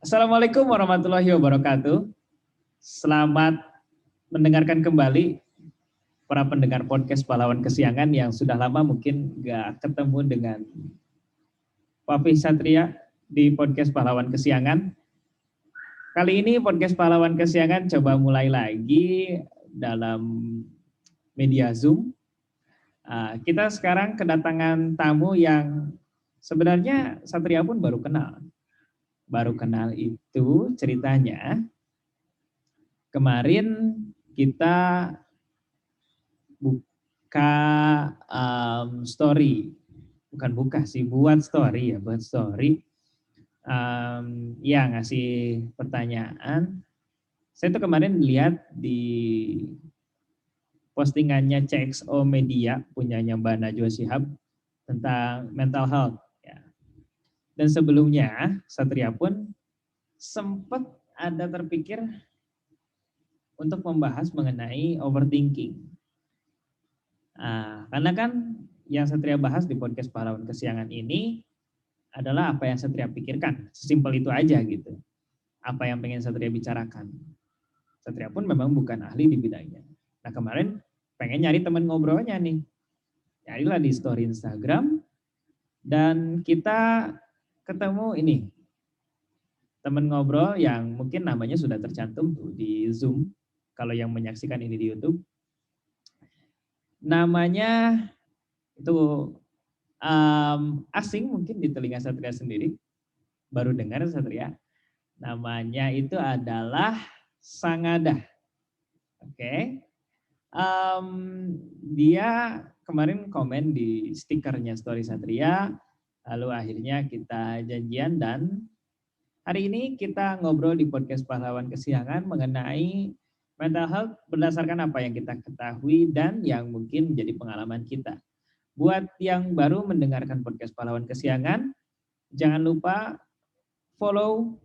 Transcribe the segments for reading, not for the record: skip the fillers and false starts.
Assalamualaikum warahmatullahi wabarakatuh. Selamat mendengarkan kembali para pendengar podcast Pahlawan Kesiangan yang sudah lama mungkin nggak ketemu dengan Papi Satria di podcast Pahlawan Kesiangan. Kali ini podcast Pahlawan Kesiangan coba mulai lagi dalam media Zoom. Kita sekarang kedatangan tamu yang sebenarnya Satria pun baru kenal. Baru kenal itu ceritanya kemarin kita buka story, bukan buka sih, buat story. Ngasih pertanyaan. Saya tuh kemarin lihat di postingannya CXO Media punyanya Mbak Najwa Shihab tentang mental health. Ya. Dan sebelumnya Satria pun sempat ada terpikir untuk membahas mengenai overthinking. Karena kan yang Satria bahas di podcast Pahlawan Kesiangan ini adalah apa yang Satria pikirkan. Sesimpel itu aja gitu. Apa yang pengen Satria bicarakan. Satria pun memang bukan ahli di bidangnya. Nah kemarin pengen nyari teman ngobrolnya nih. Nyarilah di story Instagram. Dan kita ketemu ini. Teman ngobrol yang mungkin namanya sudah tercantum tuh di Zoom. Kalau yang menyaksikan ini di YouTube. Namanya itu asing mungkin di telinga Satria sendiri. Baru dengar Satria. Namanya itu adalah Sangadah. Oke. Dia kemarin komen di stikernya story Satria. Lalu akhirnya kita janjian dan hari ini kita ngobrol di podcast Pahlawan Kesiangan mengenai mental health berdasarkan apa yang kita ketahui dan yang mungkin menjadi pengalaman kita. Buat yang baru mendengarkan podcast Pahlawan Kesiangan, jangan lupa follow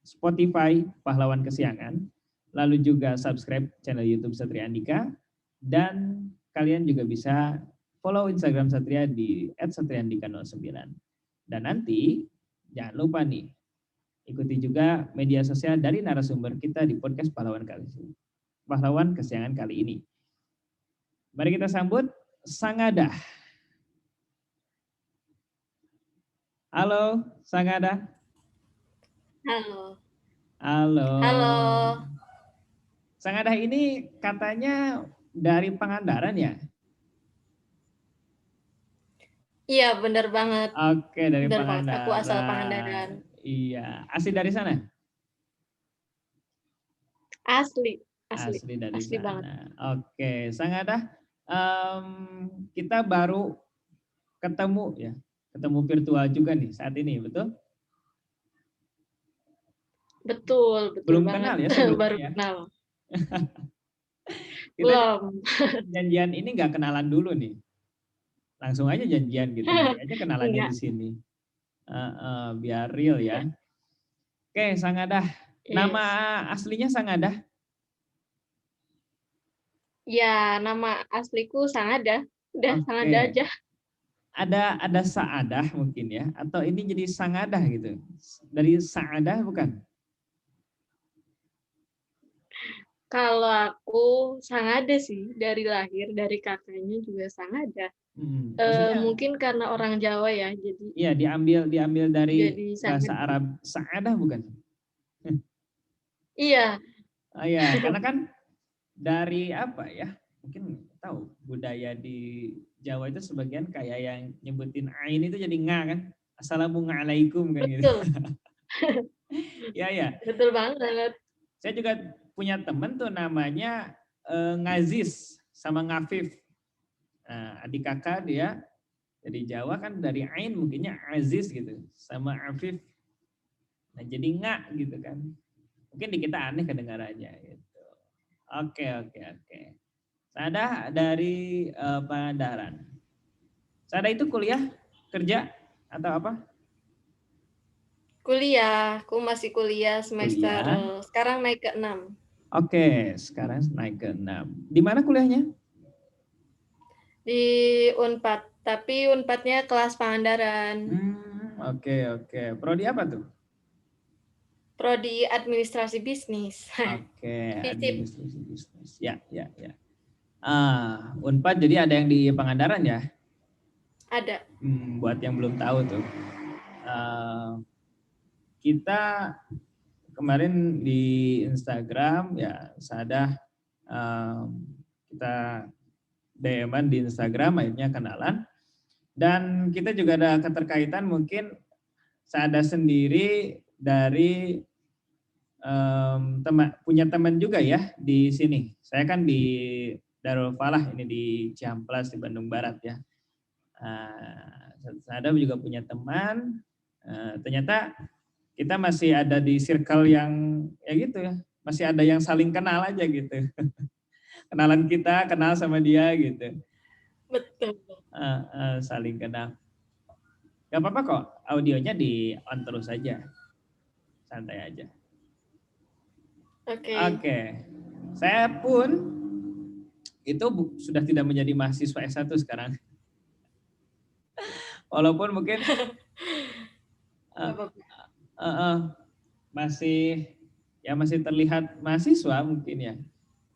Spotify Pahlawan Kesiangan, lalu juga subscribe channel YouTube Satria Andika, dan kalian juga bisa follow Instagram Satria di @satriandika09. Dan nanti jangan lupa nih, ikuti juga media sosial dari narasumber kita di podcast Pahlawan Kesiangan kali ini. Mari kita sambut Sangadah. Halo, Sangadah. Halo. Halo. Halo. Sangadah ini katanya dari Pangandaran ya? Iya, benar banget. Oke, dari benar Pangandaran. banget. Aku asal Pangandaran. Iya, asli dari sana? Asli dari asli sana. banget. Oke, Sangadah, kita baru ketemu ya, ketemu virtual juga nih saat ini, betul? Betul Belum banget. kenal ya sebelumnya Baru ya? kenal. Kita Belum. janjian ini nggak kenalan dulu nih. Langsung aja janjian gitu, nanti aja kenalannya di sini. Biar real ya. Oke, Sangadah. Nama aslinya Sangadah? Ya, nama asliku Sangadah. Udah Sangadah aja. Ada Saadah mungkin ya, atau ini jadi Sangadah gitu. Dari Saadah bukan? Kalau aku Sangadah sih, dari lahir, dari kakaknya juga Sangadah. Mungkin karena orang Jawa ya, jadi. Iya, diambil dari bahasa Sangadah. Arab Saadah bukan? Iya. Oh ya, karena kan dari apa ya? Mungkin tahu budaya di Jawa itu sebagian kayak yang nyebutin ain itu jadi nga kan? Assalamualaikum kan gitu. Betul. Iya. Betul banget. Saya juga punya teman tuh namanya Ngazis sama Ngafif. Adik kakak dia dari Jawa kan dari ain mungkinnya Aziz gitu sama Afif. Nah jadi nga gitu kan. Mungkin di kita aneh kedengarannya gitu. Oke. Sada dari Pangandaran. Sada itu kuliah, kerja atau apa? Kuliah, aku masih kuliah semester sekarang naik ke 6. Oke, sekarang naik ke 6. Di mana kuliahnya? Di Unpad, tapi Unpadnya kelas Pangandaran. Oke. Prodi apa tuh? Prodi administrasi bisnis. Oke, FISIP. administrasi bisnis. Ya. Unpad jadi ada yang di Pangandaran ya? Ada. Buat yang belum tahu tuh. Kita kemarin di Instagram ya Sadah kita DM-an di Instagram akhirnya kenalan dan kita juga ada keterkaitan mungkin Sadah sendiri dari punya teman juga ya di sini. Saya kan di Darul Falah ini di Ciamplas di Bandung Barat ya. Sadah juga punya teman. Ternyata kita masih ada di circle yang ya gitu ya. Masih ada yang saling kenal aja gitu. Kenalan kita, kenal sama dia gitu. Betul. Saling kenal. Gak apa-apa kok, audionya di on terus aja. Santai aja. Oke. Saya pun itu sudah tidak menjadi mahasiswa S1 sekarang. Walaupun mungkin masih terlihat mahasiswa mungkin ya.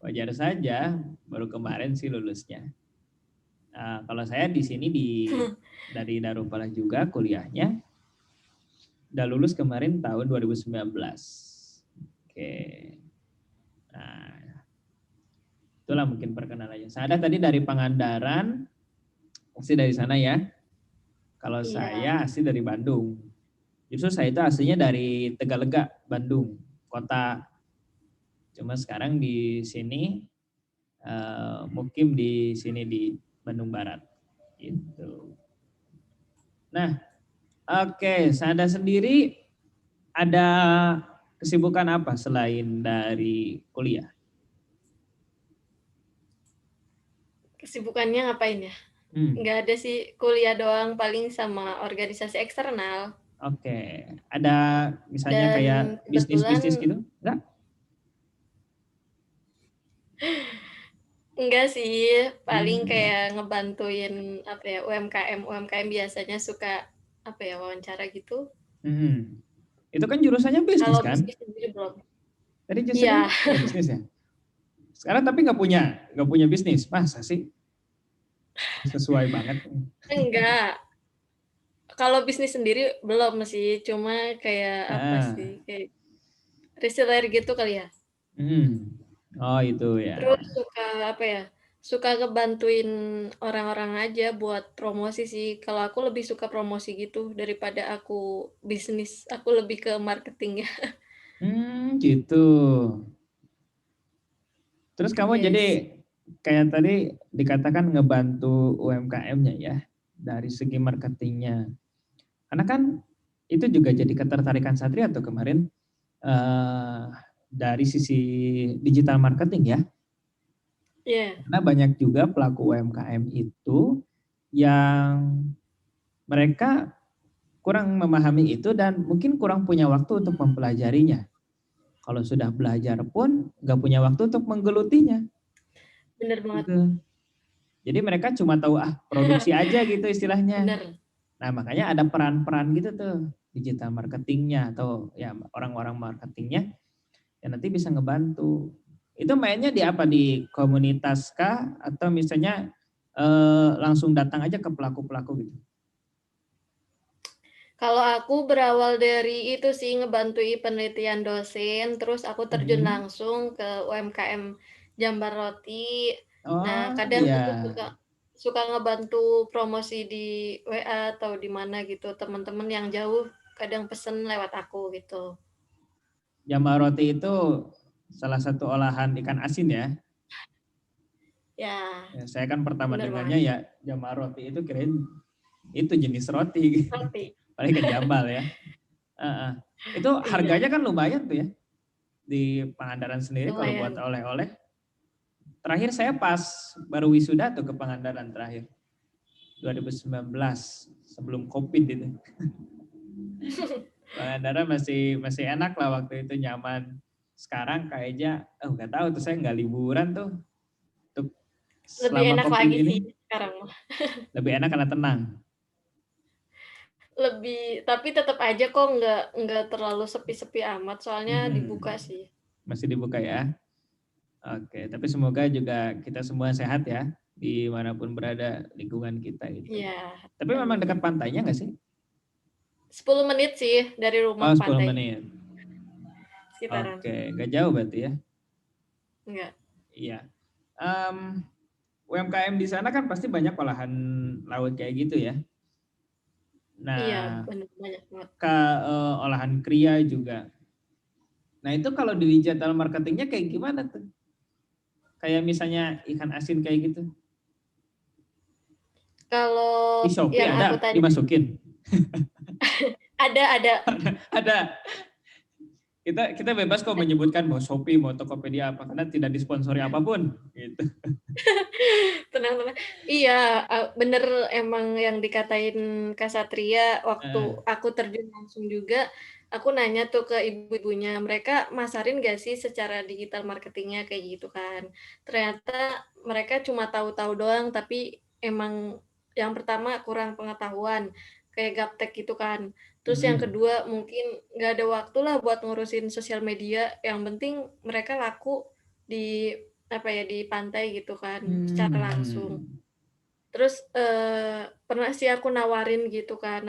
Wajar saja, baru kemarin sih lulusnya. Kalau saya di sini dari Darul Falah juga kuliahnya. Udah lulus kemarin tahun 2019. Oke. Nah, itulah mungkin perkenalannya. Saya tadi dari Pangandaran, asli dari sana ya. Kalau saya asli dari Bandung. Justru saya itu aslinya dari Tegalega, Bandung, kota. Cuma sekarang di sini mukim di sini di Bandung Barat. Gitu. Nah, oke, Sada sendiri ada kesibukan apa selain dari kuliah? Kesibukannya ngapain ya? Nggak ada sih, kuliah doang paling sama organisasi eksternal. Oke, ada misalnya kayak bisnis-bisnis gitu? Enggak sih, paling kayak ngebantuin UMKM biasanya suka wawancara gitu. Itu kan jurusannya bisnis kalau kan? Bisnis sendiri belum. Tadi jurusannya bisnis ya? Sekarang tapi nggak punya bisnis, masa sih? Sesuai banget. Enggak. Kalau bisnis sendiri belum sih, cuma kayak kayak reseller gitu kali ya. Oh itu ya. Terus suka ngebantuin orang-orang aja buat promosi sih. Kalau aku lebih suka promosi gitu daripada aku bisnis. Aku lebih ke marketing ya. Gitu. Terus kamu jadi kayak tadi dikatakan ngebantu UMKM-nya ya dari segi marketingnya. Karena kan itu juga jadi ketertarikan Satria tuh kemarin dari sisi digital marketing ya. Karena banyak juga pelaku UMKM itu yang mereka kurang memahami itu dan mungkin kurang punya waktu untuk mempelajarinya. Kalau sudah belajar pun nggak punya waktu untuk menggelutinya. Bener banget. Gitu. Jadi mereka cuma tahu produksi aja gitu istilahnya. Bener. Nah makanya ada peran-peran gitu tuh digital marketingnya atau ya orang-orang marketingnya yang nanti bisa ngebantu. Itu mainnya di apa, di komunitas kah atau misalnya langsung datang aja ke pelaku-pelaku gitu? Kalau aku berawal dari itu sih ngebantuin penelitian dosen, terus aku terjun langsung ke UMKM Jambar Roti. Nah, kadang aku suka ngebantu promosi di WA atau di mana gitu, teman-teman yang jauh kadang pesen lewat aku gitu. Jambar Roti itu salah satu olahan ikan asin ya? Ya. Saya kan pertama dengarnya ya Jambar Roti itu kirain itu jenis roti. Paling ke Jambal ya. Itu harganya kan lumayan tuh ya di Pangandaran sendiri kalau buat oleh-oleh. Terakhir saya pas baru wisuda tuh ke Pangandaran terakhir 2019 sebelum COVID itu. Pangandaran masih enak lah waktu itu, nyaman. Sekarang kayaknya nggak tahu tuh, saya nggak liburan tuh. Untuk lebih enak COVID lagi ini, sih sekarang. Lebih enak karena tenang. tapi tetap aja kok nggak terlalu sepi-sepi amat, soalnya dibuka sih. Masih dibuka ya? Oke, tapi semoga juga kita semua sehat ya, dimanapun berada lingkungan kita itu. Iya. Tapi memang dekat pantainya nggak sih? 10 menit sih dari rumah 10 pantai. menit. Sekitaran. Oke, nggak jauh berarti ya? Enggak. Iya. UMKM di sana kan pasti banyak olahan laut kayak gitu ya. Iya, Nah, bener, banyak banget. olahan kria juga. Nah itu kalau di digital marketingnya kayak gimana tuh? Kayak misalnya ikan asin kayak gitu. Kalau Di Shopee yang aku ada tanya dimasukin. ada. Ada. Kita bebas kok menyebutkan mau Shopee, mau Tokopedia apa karena tidak disponsori apapun gitu. Tenang. Iya, bener emang yang dikatain Kak Satria waktu aku terjun langsung juga, aku nanya tuh ke ibu-ibunya, mereka masarin nggak sih secara digital marketingnya kayak gitu kan. Ternyata mereka cuma tahu-tahu doang, tapi emang yang pertama kurang pengetahuan, kayak gaptek gitu kan. Terus yang kedua mungkin nggak ada waktu lah buat ngurusin sosial media, yang penting mereka laku di di pantai gitu kan, secara langsung. Terus, pernah sih aku nawarin gitu kan,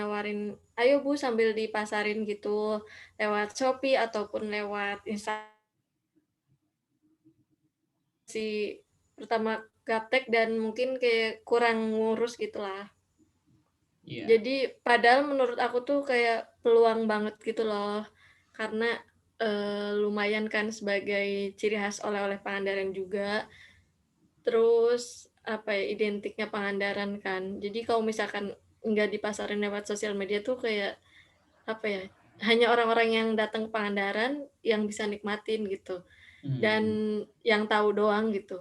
"Ayo Bu sambil dipasarin gitu, lewat Shopee ataupun lewat instansi pertama gaptek dan mungkin kayak kurang ngurus gitulah." Iya. Jadi padahal menurut aku tuh kayak peluang banget gitu loh, karena, lumayan kan sebagai ciri khas oleh-oleh Pangandaran juga. Terus, identiknya Pangandaran kan. Jadi kalau misalkan nggak dipasarin lewat sosial media tuh kayak, apa ya, hanya orang-orang yang datang ke Pangandaran yang bisa nikmatin gitu, dan Hmm, yang tahu doang gitu.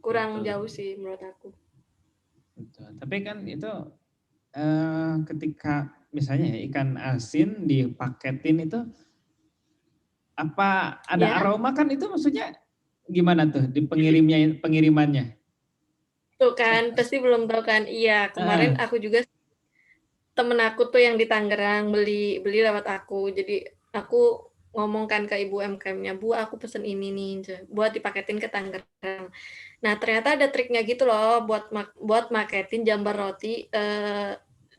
Kurang betul. jauh sih menurut aku. Betul. Tapi kan itu ketika misalnya ya ikan asin dipaketin itu apa ada Ya, aroma kan itu maksudnya gimana tuh di pengirimannya? tuh kan, pasti belum tahu kan. Iya, kemarin Heeh. aku juga temen aku tuh yang di Tangerang beli beli lewat aku. Jadi aku ngomong kan ke ibu UMKM-nya, "Bu, aku pesen ini nih, buat dipaketin ke Tangerang." Nah, ternyata ada triknya gitu loh buat maketin jambar roti,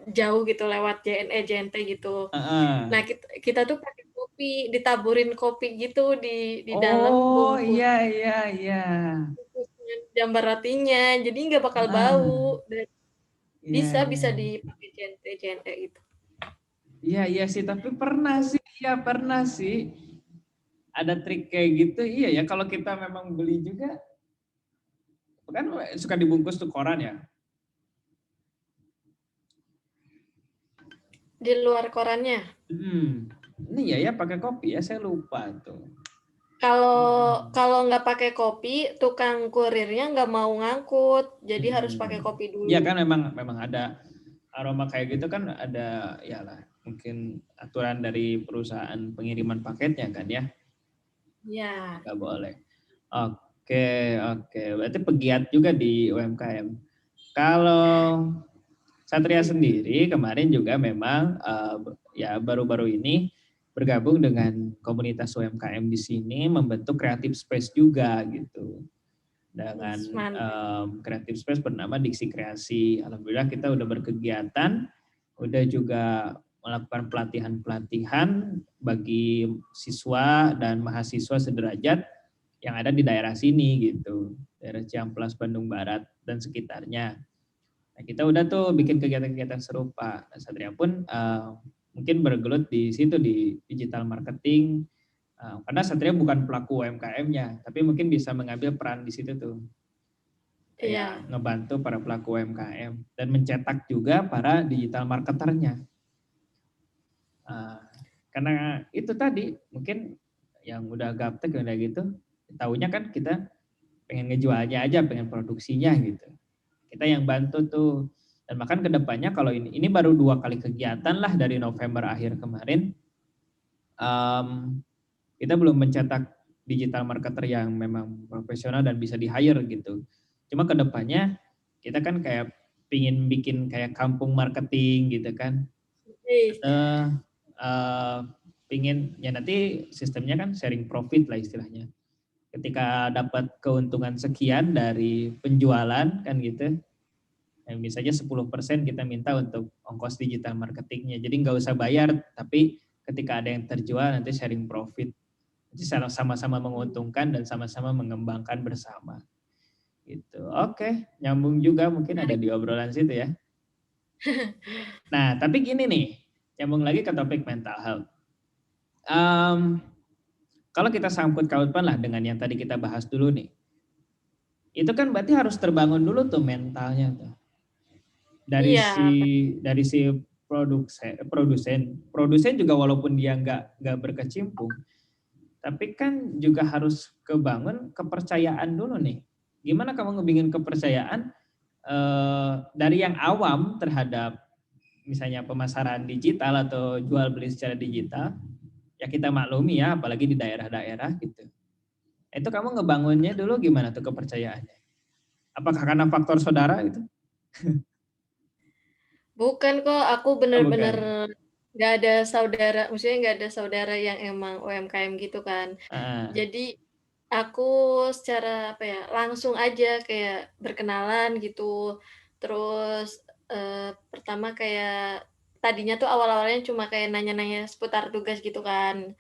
jauh gitu lewat JNE, JNT gitu. Heeh. Nah, kita tuh pakai kopi, ditaburin kopi gitu di dalam Oh, bungkus iya iya iya. bungkusnya jambar rotinya, jadi nggak bakal Heeh. bau dan Iya bisa iya. bisa dipakai JNT, JNE gitu. Iya iya sih, tapi pernah sih, iya pernah sih. Ada trik kayak gitu, iya ya kalau kita memang beli juga, kan suka dibungkus tuh koran ya. Di luar korannya. Ini ya pakai kopi ya, saya lupa tuh. Kalau kalau nggak pakai kopi, tukang kurirnya nggak mau ngangkut, jadi harus pakai kopi Iya dulu. kan memang ada aroma kayak gitu kan ada ya lah mungkin aturan dari perusahaan pengiriman paketnya kan ya, Ya, nggak boleh. Oke, berarti pegiat juga di UMKM. Kalau Satria sendiri kemarin juga memang ya baru-baru ini bergabung dengan komunitas UMKM di sini membentuk creative space juga gitu. Dengan mantap. creative space bernama Diksi Kreasi. Alhamdulillah kita udah berkegiatan, udah juga melakukan pelatihan-pelatihan bagi siswa dan mahasiswa sederajat yang ada di daerah sini gitu, daerah Ciamplas, Bandung Barat dan sekitarnya. Nah, kita udah tuh bikin kegiatan-kegiatan serupa. Nah, Satria pun mungkin bergelut di situ di digital marketing. Karena Satria bukan pelaku UMKM-nya, tapi mungkin bisa mengambil peran di situ tuh. Iya, Kayak ngebantu para pelaku UMKM dan mencetak juga para digital marketernya. Karena itu tadi mungkin yang udah gaptek udah gitu, taunya kan kita pengen ngejualnya aja, pengen produksinya gitu. Kita yang bantu tuh. Dan bahkan kedepannya kalau ini baru 2 kali kegiatan lah dari November akhir kemarin, kita belum mencetak digital marketer yang memang profesional dan bisa di hire gitu. Cuma kedepannya kita kan kayak pingin bikin kayak kampung marketing gitu kan. Pingin ya nanti sistemnya kan sharing profit lah istilahnya. Ketika dapat keuntungan sekian dari penjualan kan gitu, misalnya 10% kita minta untuk ongkos digital marketingnya. Jadi nggak usah bayar, tapi ketika ada yang terjual nanti sharing profit. Jadi sama-sama menguntungkan dan sama-sama mengembangkan bersama. Gitu. Oke, nyambung juga mungkin ada di obrolan situ ya. Nah, tapi gini nih, nyambung lagi ke topik mental health. Kalau kita sangkut kautkan lah dengan yang tadi kita bahas dulu nih, itu kan berarti harus terbangun dulu tuh mentalnya tuh. Dari si produsen juga walaupun dia nggak berkecimpung, tapi kan juga harus kebangun kepercayaan dulu nih. Gimana kamu ngebikin kepercayaan dari yang awam terhadap misalnya pemasaran digital atau jual beli secara digital, ya kita maklumi ya, apalagi di daerah-daerah gitu. Itu kamu ngebangunnya dulu gimana tuh kepercayaannya? Apakah karena faktor saudara itu? Bukan kok, aku bener-bener nggak ada saudara, maksudnya nggak ada saudara yang emang UMKM gitu kan. Jadi aku secara apa ya, langsung aja kayak berkenalan gitu. Terus pertama kayak tadinya tuh awal-awalnya cuma kayak nanya-nanya seputar tugas gitu kan.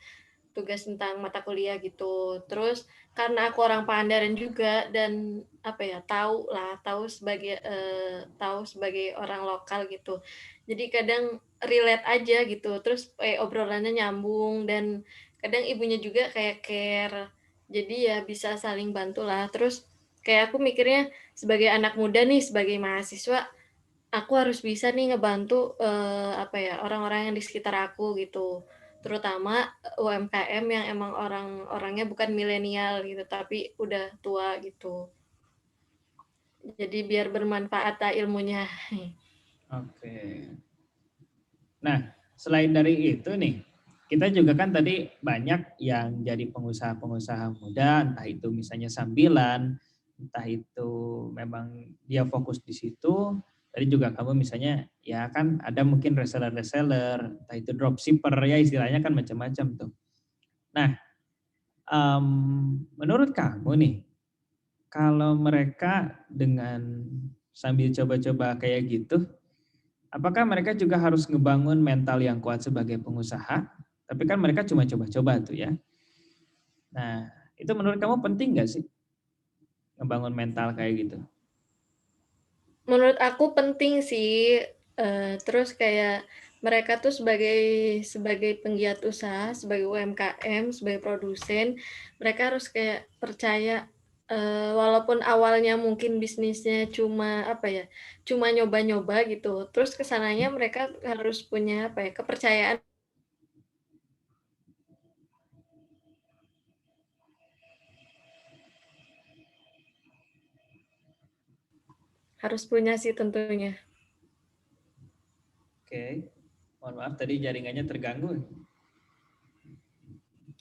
Tugas tentang mata kuliah gitu. Terus karena aku orang Pangandaran juga dan apa ya, tahu sebagai orang lokal gitu. Jadi kadang relate aja gitu. Terus obrolannya nyambung dan kadang ibunya juga kayak care. Jadi ya bisa saling bantulah. Terus kayak aku mikirnya sebagai anak muda nih, sebagai mahasiswa, aku harus bisa nih ngebantu apa ya, orang-orang yang di sekitar aku gitu. Terutama UMKM yang emang orang-orangnya bukan milenial gitu, tapi udah tua gitu. Jadi biar bermanfaat lah ilmunya. Oke. Nah, selain dari itu nih, kita juga kan tadi banyak yang jadi pengusaha-pengusaha muda, entah itu misalnya sambilan, entah itu memang dia fokus di situ. Tadi juga kamu misalnya ya kan ada mungkin reseller-reseller, entah itu dropshipper ya istilahnya kan macam-macam tuh. Nah, menurut kamu nih, kalau mereka dengan sambil coba-coba kayak gitu, apakah mereka juga harus ngebangun mental yang kuat sebagai pengusaha? Tapi kan mereka cuma coba-coba tuh ya. Nah, itu menurut kamu penting nggak sih ngebangun mental kayak gitu? Menurut aku penting sih, terus kayak mereka tuh sebagai penggiat usaha, sebagai UMKM, sebagai produsen, mereka harus kayak percaya, walaupun awalnya mungkin bisnisnya cuma apa ya, cuma nyoba-nyoba gitu, terus kesananya mereka harus punya apa ya, kepercayaan. Harus punya sih tentunya. Oke, mohon maaf tadi jaringannya terganggu.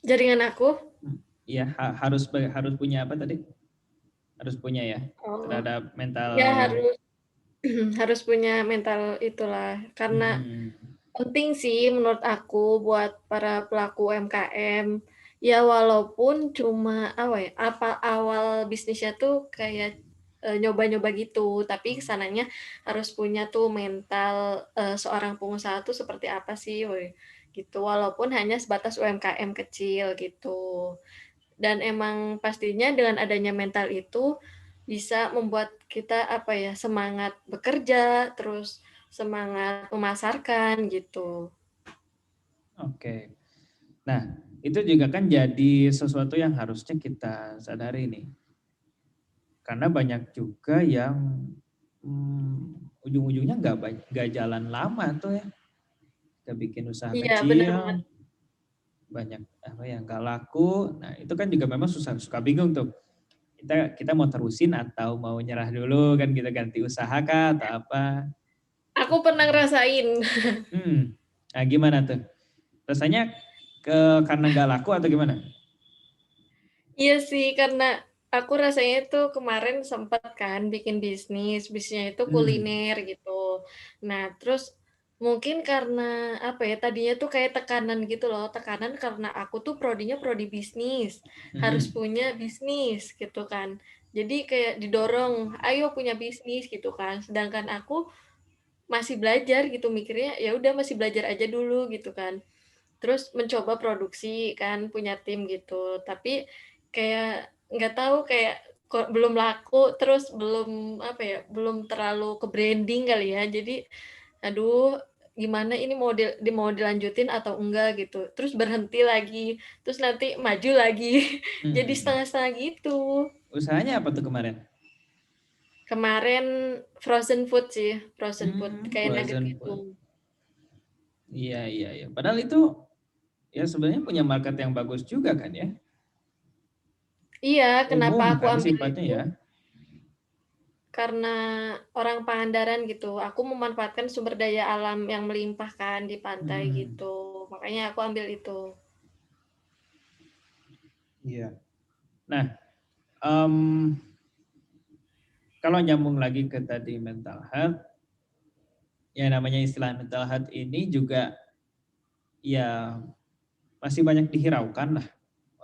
Jaringan aku? Iya, harus punya apa tadi? Harus punya ya terhadap mental. Ya harus harus punya mental itulah, karena penting sih menurut aku buat para pelaku UMKM. Ya walaupun cuma awal bisnisnya tuh kayak nyoba-nyoba gitu, tapi kesananya harus punya tuh mental seorang pengusaha tuh seperti apa sih, gitu. Walaupun hanya sebatas UMKM kecil gitu. Dan emang pastinya dengan adanya mental itu bisa membuat kita apa ya, semangat bekerja, terus semangat memasarkan gitu. Oke. Nah, itu juga kan jadi sesuatu yang harusnya kita sadari nih. Karena banyak juga yang ujung-ujungnya nggak jalan lama tuh ya. Kita bikin usaha Iya, benar kecil, banget. banyak apa yang nggak laku. Nah itu kan juga memang suka bingung tuh. Kita mau terusin atau mau nyerah dulu kan kita ganti usaha kah atau apa. Aku pernah ngerasain. Nah gimana tuh? Rasanya karena nggak laku atau gimana? Iya sih, karena Aku rasanya itu kemarin sempat kan bikin bisnisnya itu kuliner gitu. Nah, terus mungkin karena apa ya, tadinya tuh kayak tekanan gitu loh, tekanan karena aku tuh prodinya prodi bisnis, harus punya bisnis gitu kan. Jadi kayak didorong, "Ayo punya bisnis," gitu kan. Sedangkan aku masih belajar gitu, mikirnya ya udah masih belajar aja dulu gitu kan. Terus mencoba produksi kan, punya tim gitu, tapi kayak nggak tahu kayak kok belum laku, terus belum apa ya, belum terlalu ke-branding kali ya. Jadi, aduh gimana ini mau dilanjutin atau enggak gitu, terus berhenti lagi, terus nanti maju lagi, jadi setengah-setengah gitu. Usahanya apa tuh kemarin? Kemarin frozen food sih, frozen food kayak nugget Frozen gitu. food. Iya, iya, iya. Padahal itu ya sebenarnya punya market yang bagus juga kan ya? Iya, kenapa Umum aku kan ambil sifatnya itu? ya. Karena orang Pangandaran gitu, aku memanfaatkan sumber daya alam yang melimpah kan di pantai Hmm, gitu, makanya aku ambil itu. iya. Nah, em, kalau nyambung lagi ke tadi mental health, ya namanya istilah mental health ini juga ya masih banyak dihiraukan lah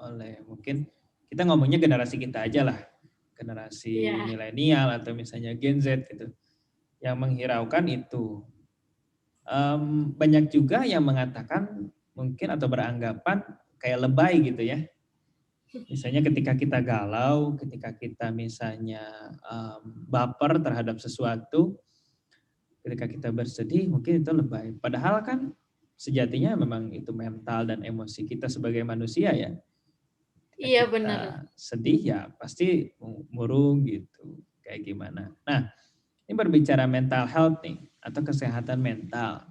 oleh mungkin kita ngomongnya generasi kita aja lah, generasi Iya, milenial atau misalnya Gen Z gitu, yang menghiraukan itu. Banyak juga yang mengatakan mungkin atau beranggapan kayak lebay gitu ya. Misalnya ketika kita galau, ketika kita misalnya baper terhadap sesuatu, ketika kita bersedih mungkin itu lebay. Padahal kan sejatinya memang itu mental dan emosi kita sebagai manusia ya. Ketika iya kita bener. sedih ya pasti murung gitu. Kayak gimana. Nah, ini berbicara mental health nih atau kesehatan mental.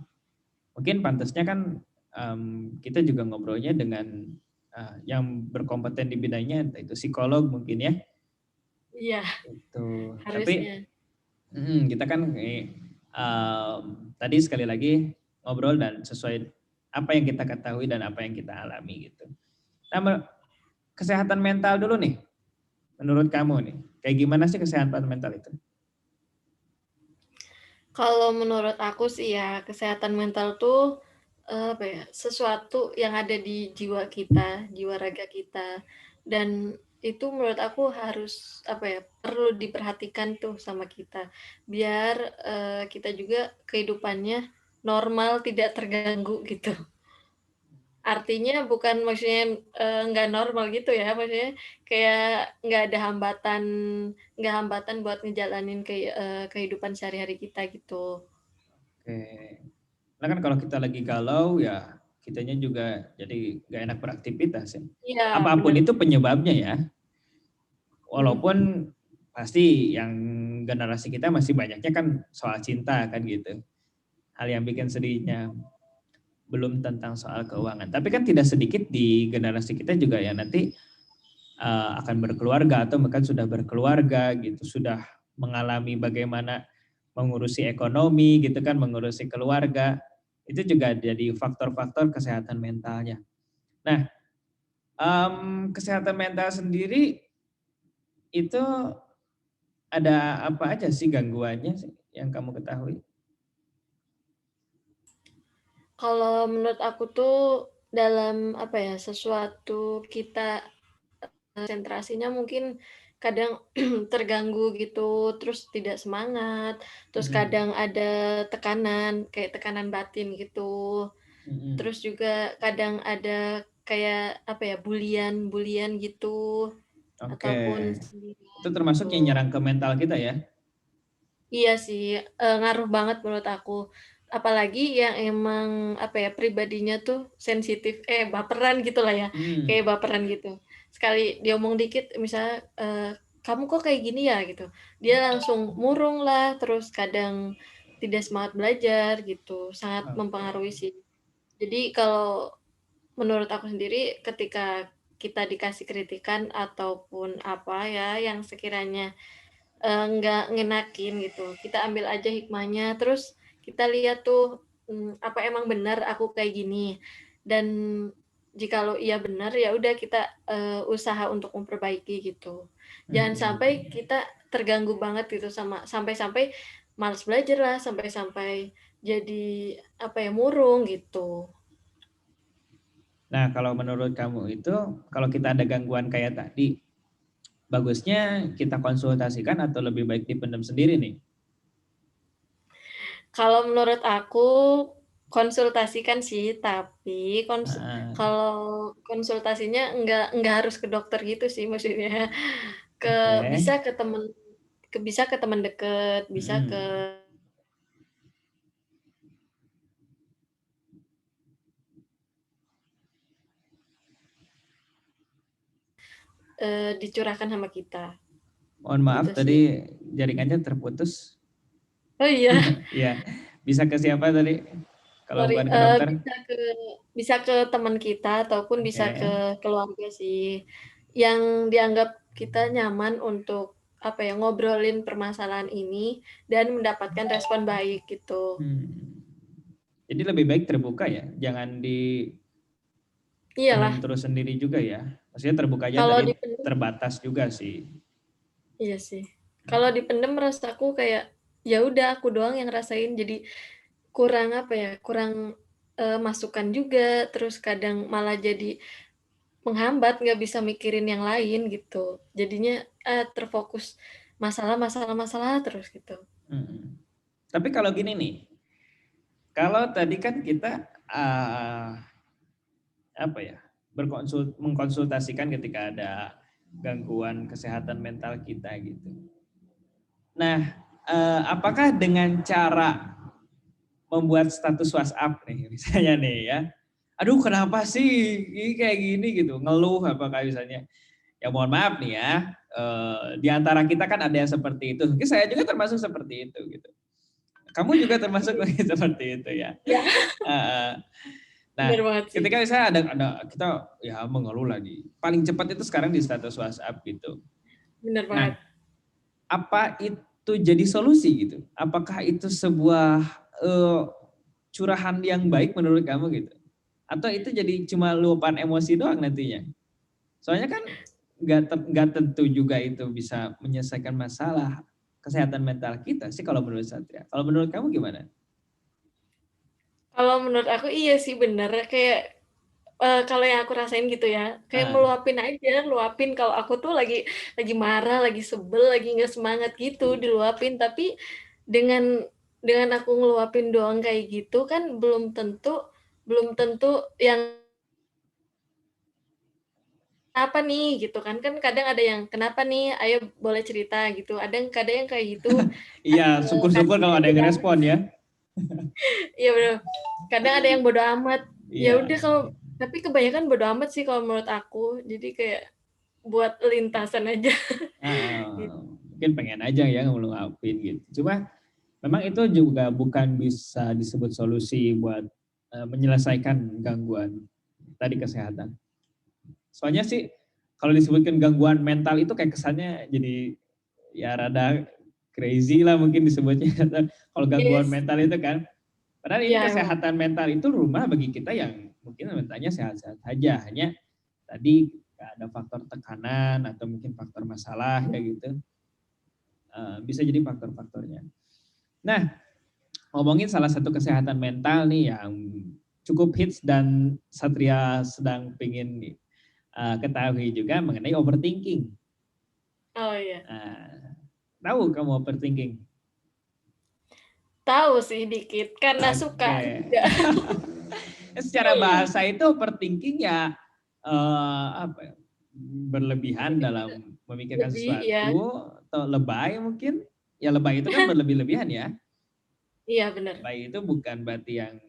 Mungkin pantasnya kan kita juga ngobrolnya dengan yang berkompeten di bidangnya, entah itu psikolog mungkin ya. Iya, Itu. Tapi harusnya. kita kan tadi sekali lagi ngobrol dan sesuai apa yang kita ketahui dan apa yang kita alami gitu. Nah, kesehatan mental dulu nih, menurut kamu nih, kayak gimana sih kesehatan mental itu? Kalau menurut aku sih ya, kesehatan mental tuh, apa ya, sesuatu yang ada di jiwa kita, jiwa raga kita, dan itu menurut aku harus, apa ya, perlu diperhatikan tuh sama kita, biar, kita juga kehidupannya normal, tidak terganggu gitu. Artinya bukan maksudnya, nggak normal gitu ya, maksudnya kayak nggak hambatan buat ngejalanin kehidupan sehari-hari kita gitu. Oke. Karena kan kalau kita lagi galau ya kitanya juga jadi gak enak beraktivitas ya. Iya, Apapun bener. itu penyebabnya ya. Mhm. Walaupun pasti yang generasi kita masih banyaknya kan soal cinta kan gitu. Hal yang bikin sedihnya belum tentang soal keuangan. Tapi kan tidak sedikit di generasi kita juga ya nanti akan berkeluarga atau bahkan sudah berkeluarga gitu, sudah mengalami bagaimana mengurusi ekonomi gitu kan, mengurusi keluarga. Itu juga jadi faktor-faktor kesehatan mentalnya. Nah, kesehatan mental sendiri itu ada apa aja sih gangguannya sih yang kamu ketahui? Kalau menurut aku tuh dalam, apa ya, sesuatu kita konsentrasinya mungkin kadang terganggu gitu, terus tidak semangat, terus Mhm, kadang ada tekanan, kayak tekanan batin gitu. mhm. Terus juga kadang ada kayak, apa ya, bulian gitu, Oke, ataupun itu sendirian termasuk yang gitu. nyerang ke mental kita ya? Iya sih, ngaruh banget menurut aku. Apalagi yang emang, apa ya, pribadinya tuh sensitif, baperan gitulah ya, kayak Hmm, baperan gitu. Sekali dia omong dikit misalnya, "Kamu kok kayak gini ya?" Gitu, dia langsung murung lah, terus kadang tidak semangat belajar gitu, sangat mempengaruhi oke. sih. Jadi kalau menurut aku sendiri ketika kita dikasih kritikan ataupun apa ya, yang sekiranya nggak ngenakin gitu. Kita ambil aja hikmahnya, terus kita lihat tuh, apa emang benar aku kayak gini, dan jikalau iya benar, ya udah kita usaha untuk memperbaiki gitu. Jangan sampai kita terganggu banget gitu sampai-sampai malas belajar lah, sampai-sampai jadi murung gitu. Nah, kalau menurut kamu itu, kalau kita ada gangguan kayak tadi, bagusnya kita konsultasikan atau lebih baik dipendam sendiri nih? Kalau menurut aku konsultasikan sih, tapi kalau konsultasinya enggak harus ke dokter gitu sih maksudnya. Oke. Bisa ke teman dekat, bisa ke dicurahkan sama kita. Mohon maaf Gitu sih. tadi jaringannya terputus. Oh iya. Iya, bisa ke siapa tadi? Kalau Sorry, bukan ke dokter? bisa ke teman kita ataupun bisa Oke. ke keluarga sih, yang dianggap kita nyaman untuk ngobrolin permasalahan ini dan mendapatkan respon baik gitu. Jadi lebih baik terbuka ya, jangan Iyalah. pendem terus sendiri juga ya. Maksudnya terbuka aja Kalau tadi dipendem terbatas juga sih. iya sih. Kalau dipendem rasaku kayak, ya udah aku doang yang rasain jadi kurang kurang masukan juga, terus kadang malah jadi menghambat, nggak bisa mikirin yang lain gitu. Jadinya, terfokus masalah terus gitu. Tapi kalau gini nih, kalau tadi kan kita mengkonsultasikan ketika ada gangguan kesehatan mental kita gitu. Nah, apakah dengan cara membuat status WhatsApp nih, misalnya nih ya, aduh kenapa sih ini kayak gini gitu, ngeluh apakah misalnya, ya mohon maaf nih ya, di antara kita kan ada yang seperti itu, mungkin saya juga termasuk seperti itu gitu. Kamu juga termasuk seperti itu ya. Iya. Nah, Bener banget sih. ketika misalnya ada kita ya mengeluh lagi, paling cepat itu sekarang di status WhatsApp gitu. Bener Nah, banget. apa itu jadi solusi gitu? Apakah itu sebuah curahan yang baik menurut kamu gitu? Atau itu jadi cuma luapan emosi doang nantinya? Soalnya kan nggak tentu juga itu bisa menyelesaikan masalah kesehatan mental kita sih kalau menurut Satria. Kalau menurut kamu gimana? Kalau menurut aku iya sih bener, kayak, kalau yang aku rasain gitu ya, kayak Ah. meluapin aja, luapin kalau aku tuh lagi marah, lagi sebel, lagi nggak semangat gitu, diluapin. Tapi dengan dengan aku ngeluapin doang kayak gitu kan belum tentu yang "Apa nih?" Gitu kan. Kan kadang ada yang, "Kenapa nih? Ayo boleh cerita," gitu. Kadang yang kayak gitu, Iya, syukur-syukur kadang kalau ada bodo yang amat. respon ya. Iya bener. Kadang ada yang bodo amat. Ya Iya. udah tapi kebanyakan bodo amat sih kalau menurut aku. Jadi kayak buat lintasan aja. Gitu. Mungkin pengen aja ya ngeluapin gitu. Cuma memang itu juga bukan bisa disebut solusi buat menyelesaikan gangguan tadi kesehatan. Soalnya sih kalau disebutkan gangguan mental itu kayak kesannya jadi ya rada crazy lah mungkin disebutnya. Kalau gangguan Yes. mental itu kan. Padahal ini Iya emang. kesehatan mental itu rumah bagi kita yang mungkin mentalnya sehat-sehat saja. Hanya tadi ada faktor tekanan atau mungkin faktor masalah ya gitu. Bisa jadi faktor-faktornya. Nah, ngomongin salah satu kesehatan mental nih yang cukup hits dan Satria sedang pengen ketahui juga mengenai overthinking. Oh iya. Tahu kamu overthinking? Tahu sih dikit, karena suka Oke. juga. Secara bahasa itu overthinking ya apa ya, berlebihan dalam memikirkan Lebih ya. sesuatu atau lebay mungkin. Ya lebay itu kan berlebih-lebihan ya. Iya bener. Lebay itu bukan berarti yang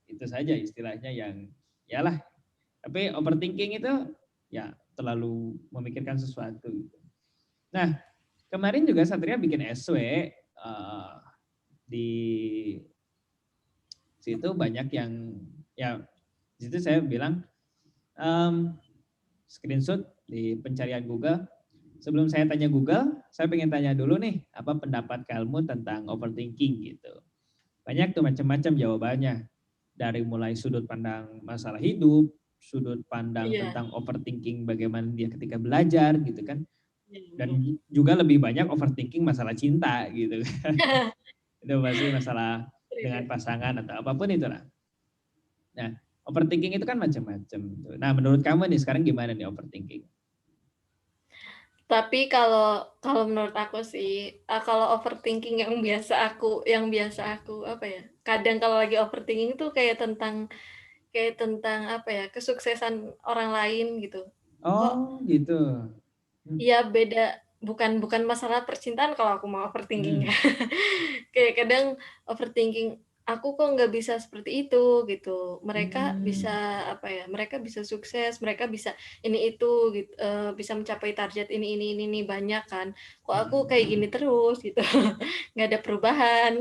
itu saja istilahnya yang yalah. Tapi overthinking itu ya terlalu memikirkan sesuatu gitu. Nah, kemarin juga Satria bikin SW di situ banyak yang ya di situ saya bilang screenshot di pencarian Google. Sebelum saya tanya Google, saya pengen tanya dulu nih, apa pendapat kamu tentang overthinking gitu. Banyak tuh macam-macam jawabannya. Dari mulai sudut pandang masalah hidup, sudut pandang tentang overthinking bagaimana dia ketika belajar gitu kan. Dan juga lebih banyak overthinking masalah cinta gitu kan. Itu pasti masalah dengan pasangan atau apapun itulah. Nah, overthinking itu kan macam-macam. Nah, menurut kamu nih sekarang gimana nih overthinking? Tapi kalau menurut aku sih, kalau overthinking yang biasa aku apa ya? Kadang kalau lagi overthinking tuh kayak tentang apa ya? Kesuksesan orang lain gitu. Oh, gitu. Iya beda, bukan masalah percintaan kalau aku mau overthinking ya. Kayak kadang overthinking, aku kok nggak bisa seperti itu gitu. Mereka bisa apa ya? Mereka bisa sukses, mereka bisa ini itu gitu, bisa mencapai target ini banyak kan. Kok aku kayak gini terus gitu. Nggak ada perubahan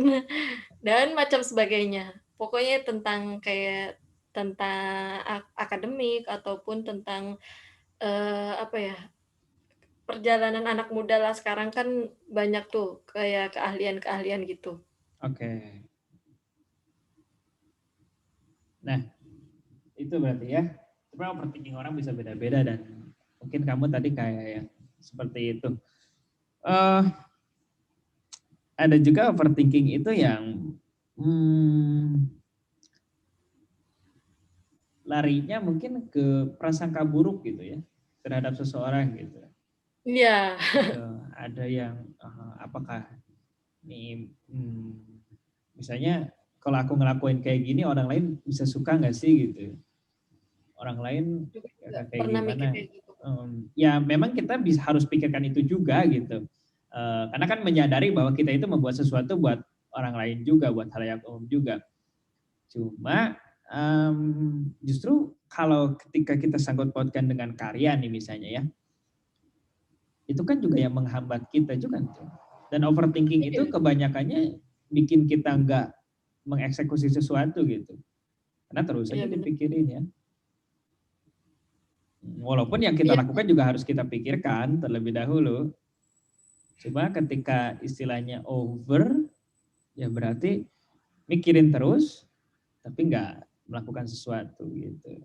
dan macam sebagainya. Pokoknya tentang akademik ataupun tentang apa ya? Perjalanan anak muda lah sekarang kan banyak tuh kayak keahlian-keahlian gitu. Oke. Nah, itu berarti ya. Sebenarnya overthinking orang bisa beda-beda dan mungkin kamu tadi kayak yang seperti itu. Ada juga overthinking itu yang larinya mungkin ke prasangka buruk gitu ya terhadap seseorang gitu. Iya. Gitu. Ada yang apakah nih misalnya kalau aku ngelakuin kayak gini orang lain bisa suka nggak sih gitu. Orang lain kayak Pernah mikir gimana? kayak gitu. Ya memang kita harus pikirkan itu juga gitu. Karena kan menyadari bahwa kita itu membuat sesuatu buat orang lain juga, buat halayak umum juga. Cuma justru kalau ketika kita sangkut pautkan dengan karya nih misalnya ya, itu kan juga yang menghambat kita juga tuh. Dan overthinking itu kebanyakannya bikin kita nggak mengeksekusi sesuatu gitu. Karena terus saja dipikirin ya. Walaupun yang kita lakukan juga harus kita pikirkan terlebih dahulu. Cuma ketika istilahnya over, ya berarti mikirin terus, tapi nggak melakukan sesuatu gitu.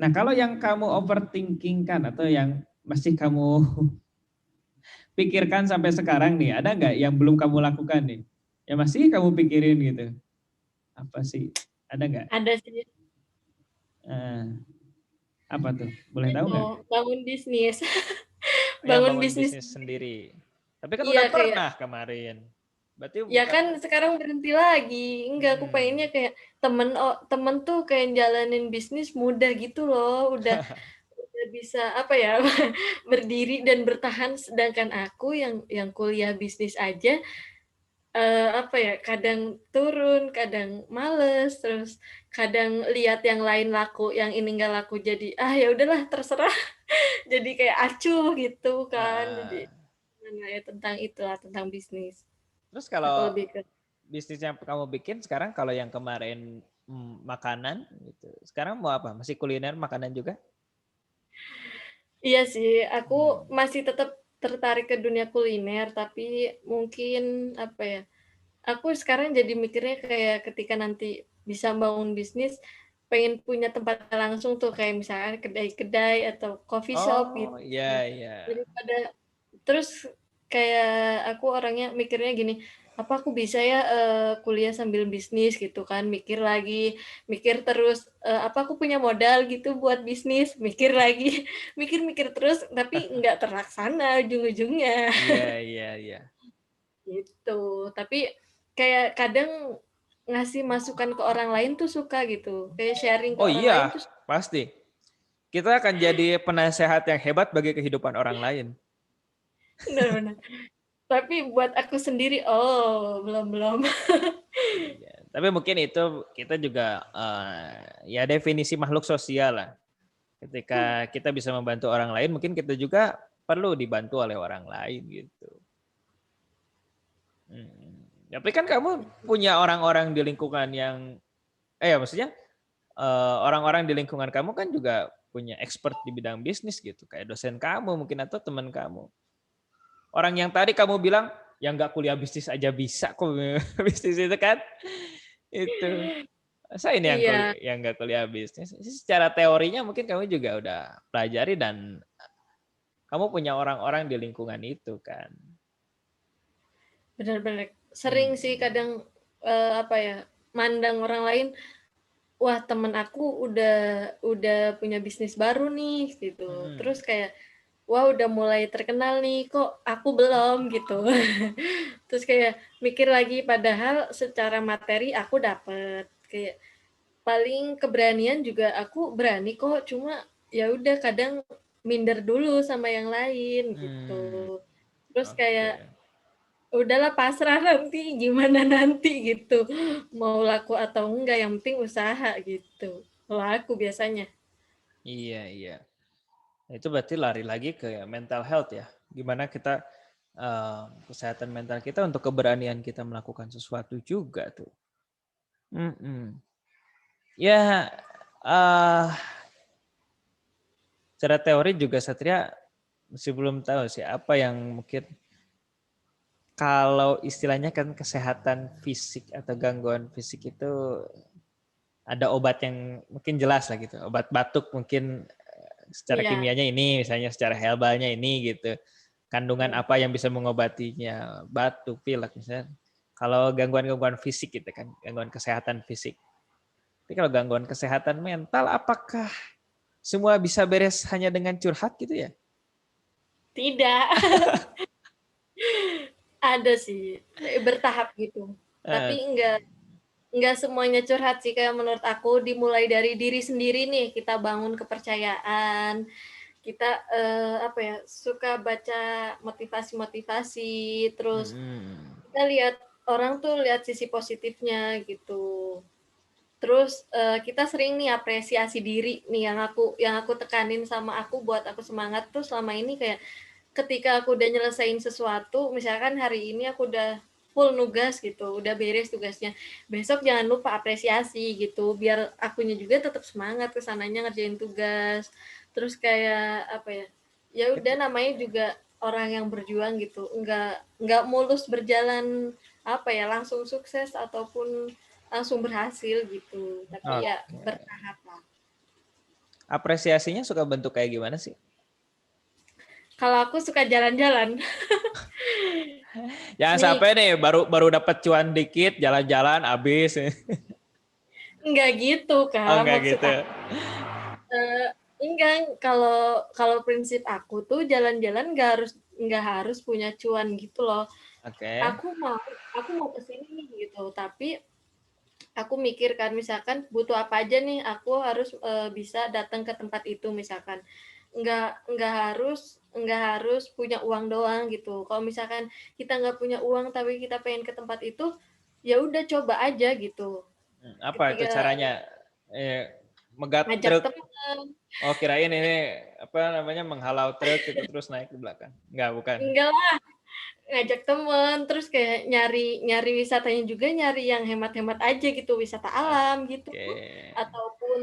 Nah kalau yang kamu overthinking kan atau yang masih kamu pikirkan sampai sekarang nih, ada nggak yang belum kamu lakukan nih? Ya masih kamu pikirin gitu. Apa sih? Ada nggak? Ada sih. Apa tuh? Boleh tahu nggak? Bangun bisnis. Bangun bisnis sendiri. Tapi kan udah pernah kemarin. Berarti ya kan sekarang berhenti lagi. Enggak, aku pengennya kayak temen tuh kayak jalanin bisnis mudah gitu loh. Udah bisa apa ya berdiri dan bertahan, sedangkan aku yang kuliah bisnis aja apa ya, kadang turun, kadang males, terus kadang lihat yang lain laku, yang ini nggak laku jadi ya udahlah terserah. Jadi kayak acuh gitu kan. Jadi ya tentang itulah, tentang bisnis. Terus kalau bisnis yang kamu bikin sekarang, kalau yang kemarin makanan gitu, sekarang mau apa? Masih kuliner makanan juga? Iya sih, aku masih tetap tertarik ke dunia kuliner, tapi mungkin apa ya, aku sekarang jadi mikirnya kayak ketika nanti bisa bangun bisnis, pengen punya tempat langsung tuh kayak misalkan kedai-kedai atau coffee shop gitu. Oh iya iya. Daripada terus kayak aku orangnya mikirnya gini, apa aku bisa ya kuliah sambil bisnis gitu kan, mikir lagi, mikir terus apa aku punya modal gitu buat bisnis, mikir lagi, mikir terus tapi nggak terlaksana ujung-ujungnya. Iya. Gitu. Tapi kayak kadang ngasih masukan ke orang lain tuh suka gitu. Kayak sharing ke orang lain tuh. Pasti. Kita akan jadi penasehat yang hebat bagi kehidupan orang lain. Benar. Tapi buat aku sendiri, belum. Ya, tapi mungkin itu kita juga ya definisi makhluk sosial lah. Ketika kita bisa membantu orang lain, mungkin kita juga perlu dibantu oleh orang lain gitu. Tapi kan kamu punya orang-orang di lingkungan yang, maksudnya orang-orang di lingkungan kamu kan juga punya expert di bidang bisnis gitu, kayak dosen kamu mungkin atau teman kamu. Orang yang tadi kamu bilang yang nggak kuliah bisnis aja bisa kok bisnis itu kan, itu Saya ini Iya. yang nggak kuliah bisnis. Secara teorinya mungkin kamu juga udah pelajari dan kamu punya orang-orang di lingkungan itu kan. Benar-benar sering sih kadang mandang orang lain, wah temen aku udah punya bisnis baru nih gitu. Terus kayak wah udah mulai terkenal nih, kok aku belum gitu. Terus kayak mikir lagi, padahal secara materi aku dapet. Kayak paling keberanian juga aku berani kok, cuma ya udah kadang minder dulu sama yang lain gitu. Terus kayak udahlah pasrah nanti gimana nanti gitu. Mau laku atau enggak, yang penting usaha gitu. Kalau aku biasanya. Iya. Itu berarti lari lagi ke mental health ya. Gimana kita kesehatan mental kita untuk keberanian kita melakukan sesuatu juga tuh. Ya, secara teori juga Satria masih belum tahu sih apa yang mungkin kalau istilahnya kan kesehatan fisik atau gangguan fisik itu ada obat yang mungkin jelas lah gitu. Obat batuk mungkin secara kimianya ini, misalnya secara herbalnya ini gitu. Kandungan apa yang bisa mengobatinya, batuk, pilek misalnya. Kalau gangguan-gangguan fisik gitu kan, gangguan kesehatan fisik. Tapi kalau gangguan kesehatan mental, apakah semua bisa beres hanya dengan curhat gitu ya? Tidak. Ada sih, bertahap gitu. Tapi enggak semuanya curhat sih, kayak menurut aku dimulai dari diri sendiri nih, kita bangun kepercayaan, kita suka baca motivasi-motivasi, terus kita lihat orang tuh lihat sisi positifnya gitu. Terus kita sering nih apresiasi diri nih, yang aku tekanin sama aku buat aku semangat tuh selama ini kayak ketika aku udah nyelesain sesuatu, misalkan hari ini aku udah full nugas gitu, udah beres tugasnya, besok jangan lupa apresiasi gitu, biar akunya juga tetap semangat kesananya ngerjain tugas. Terus kayak ya udah namanya juga orang yang berjuang gitu, nggak mulus berjalan langsung sukses ataupun langsung berhasil gitu, tapi ya bertahap lah. Apresiasinya suka bentuk kayak gimana sih? Kalau aku suka jalan-jalan. Jangan sampai nih baru dapat cuan dikit, jalan-jalan habis. Enggak gitu, Kak. Oh enggak Maksud gitu. aku, enggak, kalau prinsip aku tuh jalan-jalan nggak harus punya cuan gitu loh. Oke. Aku mau ke sini nih gitu, tapi aku mikir kan misalkan butuh apa aja nih, aku harus bisa datang ke tempat itu misalkan. Nggak harus punya uang doang gitu. Kalau misalkan kita nggak punya uang tapi kita pengen ke tempat itu, ya udah coba aja gitu. Apa itu Ketika caranya? Megat ngajak truk. teman. Oh kirain ini apa namanya menghalau truk itu terus naik ke belakang. Enggak, bukan. Enggak lah, ngajak temen, terus kayak nyari wisatanya juga nyari yang hemat-hemat aja gitu, wisata alam gitu, ataupun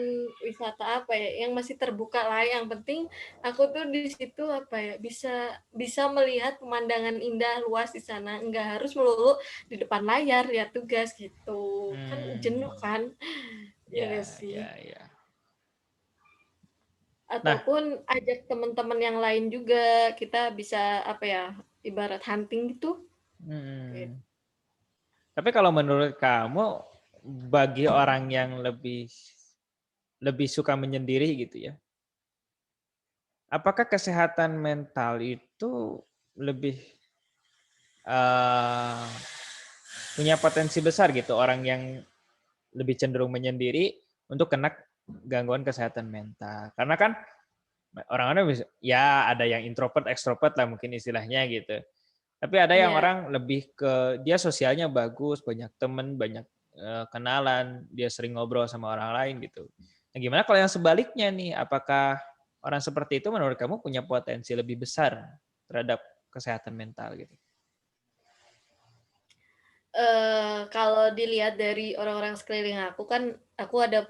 wisata yang masih terbuka lah. Yang penting aku tuh di situ bisa melihat pemandangan indah luas di sana, nggak harus melulu di depan layar ya tugas gitu, kan jenuh kan, ya nggak sih? Ya. Nah, Ataupun ajak teman-teman yang lain juga, kita bisa ibarat hunting gitu. tapi kalau menurut kamu bagi orang yang lebih suka menyendiri gitu ya, apakah kesehatan mental itu lebih punya potensi besar gitu orang yang lebih cenderung menyendiri untuk kena gangguan kesehatan mental? Karena kan orang-orang bisa, ya ada yang introvert, ekstrovert lah mungkin istilahnya gitu. Tapi ada yang orang lebih ke dia sosialnya bagus, banyak temen, banyak kenalan, dia sering ngobrol sama orang lain gitu. Nah, gimana kalau yang sebaliknya nih? Apakah orang seperti itu menurut kamu punya potensi lebih besar terhadap kesehatan mental gitu? Kalau dilihat dari orang-orang sekeliling aku kan, aku ada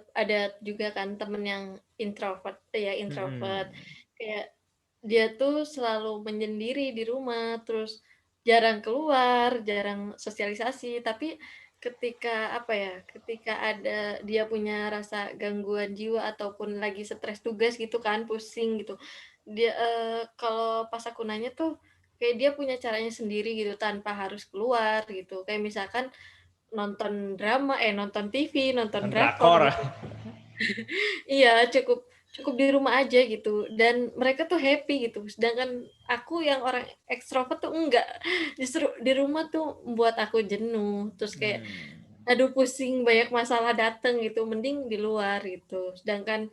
juga kan temen yang introvert. Kayak dia tuh selalu menyendiri di rumah, terus jarang keluar, jarang sosialisasi. Tapi ketika ketika ada dia punya rasa gangguan jiwa ataupun lagi stres tugas gitu kan, pusing gitu. Dia kalau pas aku nanya tuh kayak dia punya caranya sendiri gitu tanpa harus keluar gitu. Kayak misalkan nonton drama, nonton TV, nonton drakor Drakor. gitu. Iya, cukup cukup di rumah aja gitu dan mereka tuh happy gitu. Sedangkan aku yang orang ekstrovert tuh enggak. Justru di rumah tuh membuat aku jenuh. Terus kayak aduh pusing, banyak masalah dateng gitu, mending di luar gitu. Sedangkan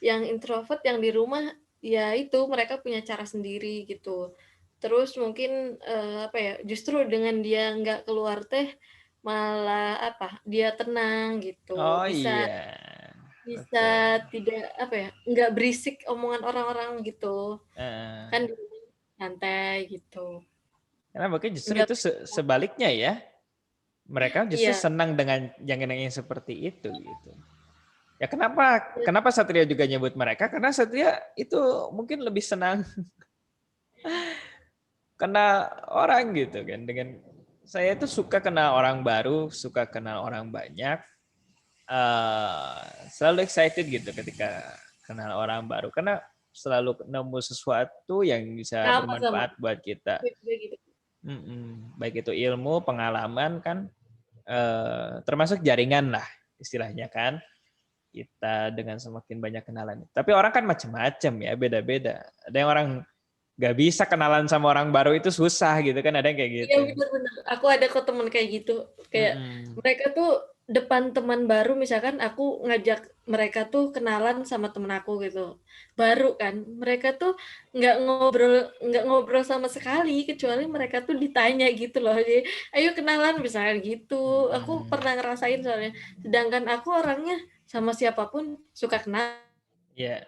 yang introvert yang di rumah ya itu mereka punya cara sendiri gitu. Terus mungkin justru dengan dia nggak keluar teh malah dia tenang gitu. Oh Bisa iya. bisa Oke. tidak nggak berisik omongan orang-orang gitu. Eh, Kan di rumah santai gitu. karena mungkin justru Enggak itu sebaliknya ya. Mereka justru iya, senang dengan yang seperti itu gitu. Ya kenapa Satria juga nyebut mereka? Karena Satria itu mungkin lebih senang kenal orang gitu kan. Dengan saya itu suka kenal orang baru, suka kenal orang banyak. Selalu excited gitu ketika kenal orang baru karena selalu nemu sesuatu yang bisa sama bermanfaat buat kita. juga gitu. Baik itu ilmu, pengalaman kan, termasuk jaringan lah istilahnya kan. Kita dengan semakin banyak kenalan. Tapi orang kan macam-macam ya, beda-beda. Ada yang orang nggak bisa kenalan sama orang baru itu susah gitu kan, ada yang kayak Iya gitu. bener-bener. Aku ada kok temen kayak gitu. Kayak Mm-mm. mereka tuh depan teman baru misalkan aku ngajak mereka tuh kenalan sama temen aku gitu. Baru kan. Mereka tuh nggak ngobrol sama sekali kecuali mereka tuh ditanya gitu loh. Jadi, ayo kenalan misalnya gitu. Aku pernah ngerasain soalnya. Sedangkan aku orangnya sama siapapun suka kenal. Ya,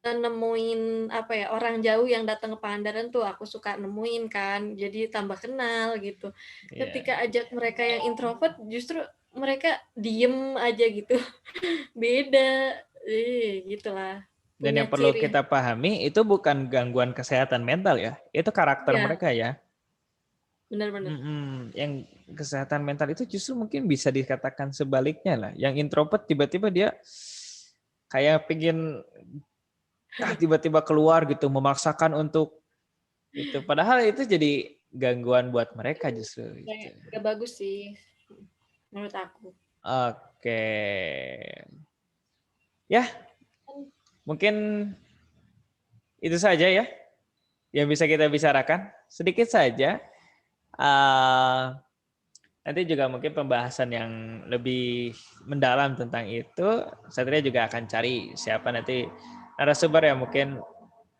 Nemuin orang jauh yang datang ke Pangandaran tuh aku suka nemuin kan, jadi tambah kenal gitu. ya. Ketika ajak mereka yang introvert justru mereka diem aja gitu. Beda, gitulah, Dan punya yang perlu ciri. kita pahami itu bukan gangguan kesehatan mental ya, itu karakter Ya, mereka ya. benar-benar. Yang kesehatan mental itu justru mungkin bisa dikatakan sebaliknya lah. Yang introvert tiba-tiba dia kayak pingin tiba-tiba keluar gitu, memaksakan untuk itu. Padahal itu jadi gangguan buat mereka justru. Gitu. Kayak gak bagus sih menurut aku. Oke, ya mungkin itu saja ya yang bisa kita bicarakan. Sedikit saja. Nanti juga mungkin pembahasan yang lebih mendalam tentang itu, Satria juga akan cari siapa nanti narasumber yang mungkin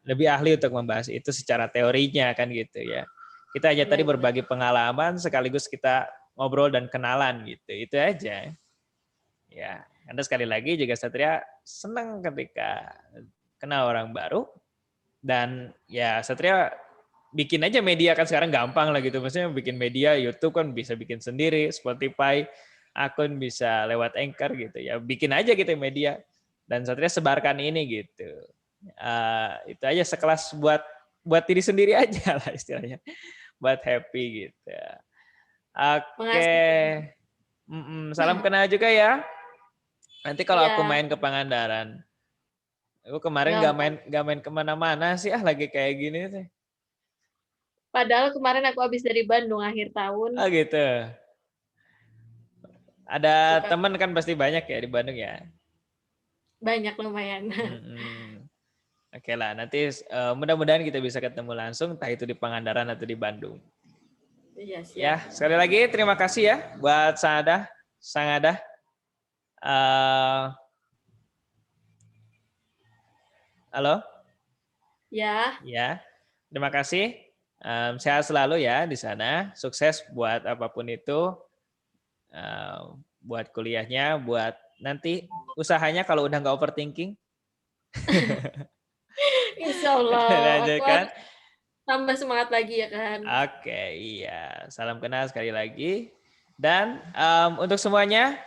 lebih ahli untuk membahas itu secara teorinya kan gitu ya. Kita aja tadi Benar-benar. berbagi pengalaman sekaligus kita ngobrol dan kenalan gitu. Itu aja. Ya, karena sekali lagi juga Satria senang ketika kenal orang baru dan ya Satria bikin aja media kan sekarang gampang lah gitu. Maksudnya bikin media YouTube kan bisa bikin sendiri, Spotify akun bisa lewat Anchor gitu ya. Bikin aja gitu media dan Satria sebarkan ini gitu. Itu aja sekelas buat diri sendiri aja lah istilahnya. Buat happy gitu. Oke. Makasih. Salam kenal juga ya. Nanti kalau aku Iya, main ke Pangandaran. Aku kemarin gampang. nggak main kemana-mana sih lagi kayak gini sih. Padahal kemarin aku habis dari Bandung akhir tahun, Oh gitu. Ada suka teman kan pasti banyak ya di Bandung ya. banyak lumayan. Mm-mm. Oke lah, nanti mudah-mudahan kita bisa ketemu langsung, entah itu di Pangandaran atau di Bandung. Iya, siap. Ya, sekali lagi terima kasih ya buat Sangadah. Halo, Ya, ya, terima kasih. Sehat selalu ya di sana. Sukses buat apapun itu, buat kuliahnya, buat nanti usahanya kalau udah nggak overthinking. insya Allah aku Lanjutkan. harus tambah semangat lagi ya kan. Oke, iya. Salam kenal sekali lagi. Dan untuk semuanya,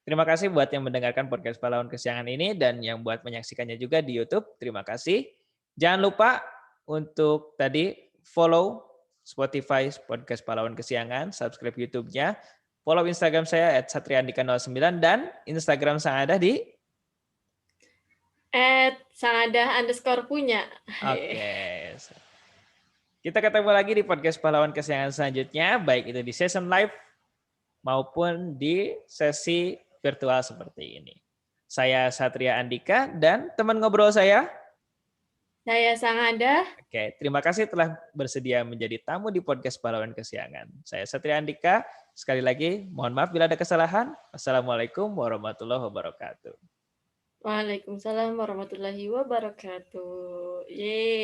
terima kasih buat yang mendengarkan podcast Pahlawan Kesiangan ini dan yang buat menyaksikannya juga di YouTube. Terima kasih. Jangan lupa untuk tadi follow Spotify Podcast Pahlawan Kesiangan, subscribe YouTube-nya, follow Instagram saya @satriandika09 dan Instagram Sang Adah di @sangadah_punya. Oke. Kita ketemu lagi di podcast Pahlawan Kesiangan selanjutnya, baik itu di season live maupun di sesi virtual seperti ini. Saya Satria Andika dan teman ngobrol saya Sang Adah. Oke, terima kasih telah bersedia menjadi tamu di podcast Pahlawan Kesiangan. Saya Satria Andika. Sekali lagi, mohon maaf bila ada kesalahan. Wassalamualaikum warahmatullahi wabarakatuh. Waalaikumsalam warahmatullahi wabarakatuh. Yeay.